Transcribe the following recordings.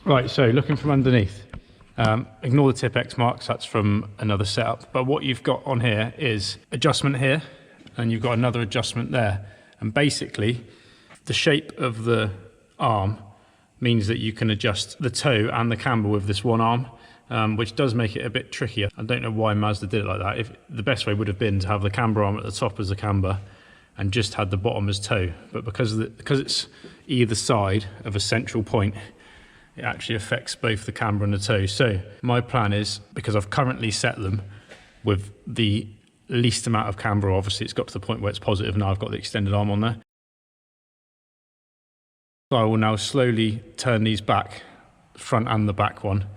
Right, so looking from underneath, ignore the tip X marks, that's from another setup. But what you've got on here is adjustment here, and you've got another adjustment there. And basically, the shape of the arm means that you can adjust the toe and the camber with this one arm, which does make it a bit trickier. I don't know why Mazda did it like that. The best way would have been to have the camber arm at the top as a camber and just had the bottom as toe. But because it's either side of a central point, it actually affects both the camber and the toe. So my plan is, because I've currently set them with the least amount of camber, obviously it's got to the point where it's positive now, I've got the extended arm on there. So I will now slowly turn these back, front and the back one,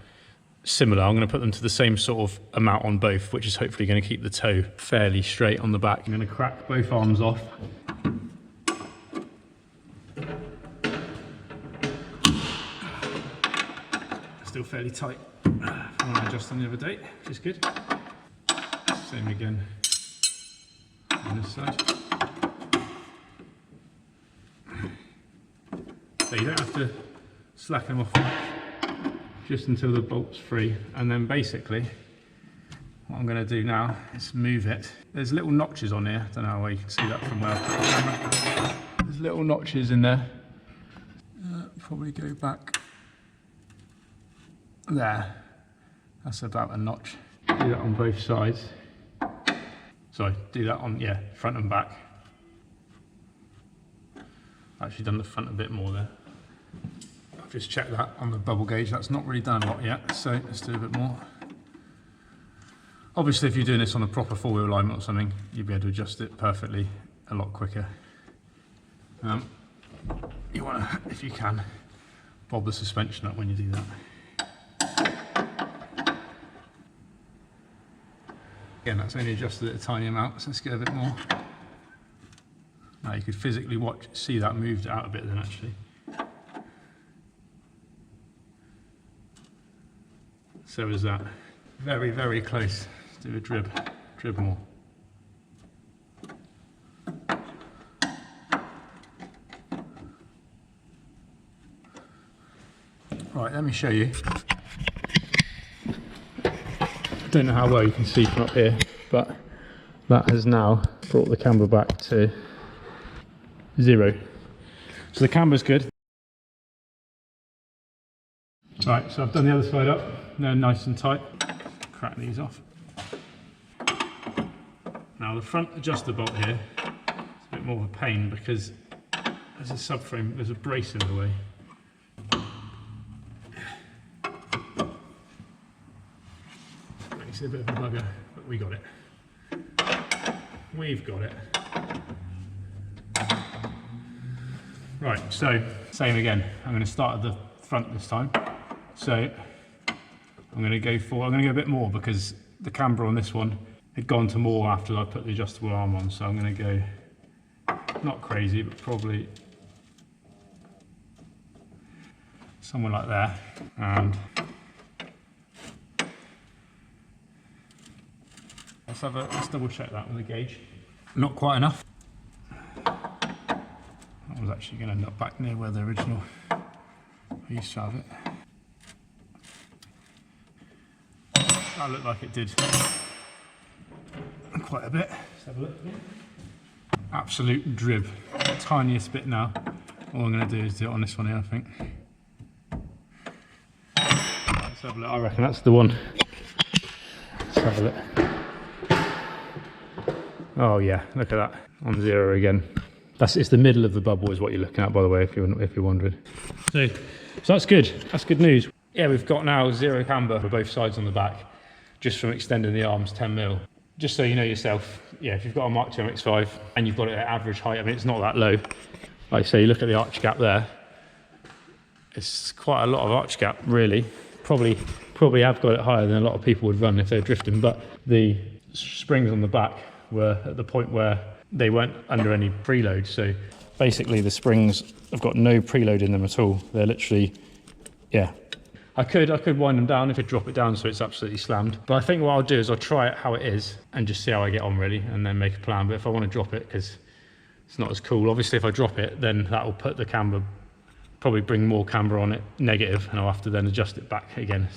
similar. I'm going to put them to the same sort of amount on both, which is hopefully going to keep the toe fairly straight on the back. I'm going to crack both arms off. Still fairly tight from when I adjusted on the other day, which is good. Same again on this side. So you don't have to slacken them off just until the bolt's free. And then basically what I'm going to do now is move it. There's little notches on here. I don't know how well you can see that from where I put the camera. There's little notches in there. Probably go back there. That's about a notch. Do that on both sides. Sorry, do that on, yeah, front and back. Actually done the front a bit more there. I've just checked that on the bubble gauge. That's not really done a lot yet, so let's do a bit more. Obviously, if you're doing this on a proper four-wheel alignment or something, you'll be able to adjust it perfectly a lot quicker. You want to, if you can, bob the suspension up when you do that. Again, that's only adjusted at a tiny amount, so let's get a bit more. Now you could physically see that moved out a bit then actually. So is that. Very, very close. Let's do a drib more. Right, let me show you. I don't know how well you can see from up here, but that has now brought the camber back to 0. So the camber's good. Right, so I've done the other side up. They're nice and tight. Crack these off. Now the front adjuster bolt here is a bit more of a pain because there's a subframe, there's a brace in the way. Makes it a bit of a bugger, but we got it. We've got it. Right, so same again. I'm going to start at the front this time. So I'm going to go a bit more because the camber on this one had gone to more after I put the adjustable arm on. So I'm going to go not crazy, but probably somewhere like there. And let's double check that with a gauge. Not quite enough. That was actually going to end up back near where the original I used to have it. That looked like it did quite a bit. Let's have a look. Absolute drib. Tiniest bit now. All I'm going to do is do it on this one here, I think. Let's have a look. I reckon that's the one. Let's have a look. Oh yeah, look at that. On 0 again. It's the middle of the bubble is what you're looking at, by the way, if you're wondering. So that's good. That's good news. Yeah, we've got now 0 camber for both sides on the back, just from extending the arms 10mm. Just so you know yourself, yeah, if you've got a Mark II Mx5 and you've got it at average height, I mean, it's not that low. Like I say, you look at the arch gap there. It's quite a lot of arch gap, really. Probably have got it higher than a lot of people would run if they're drifting, but the springs on the back were at the point where they weren't under any preload. So basically the springs have got no preload in them at all. They're literally, yeah. I could wind them down if I drop it down so it's absolutely slammed. But I think what I'll do is I'll try it how it is and just see how I get on really, and then make a plan. But if I want to drop it, because it's not as cool, obviously if I drop it, then that will put the camber probably bring more camber on it negative, and I'll have to then adjust it back again.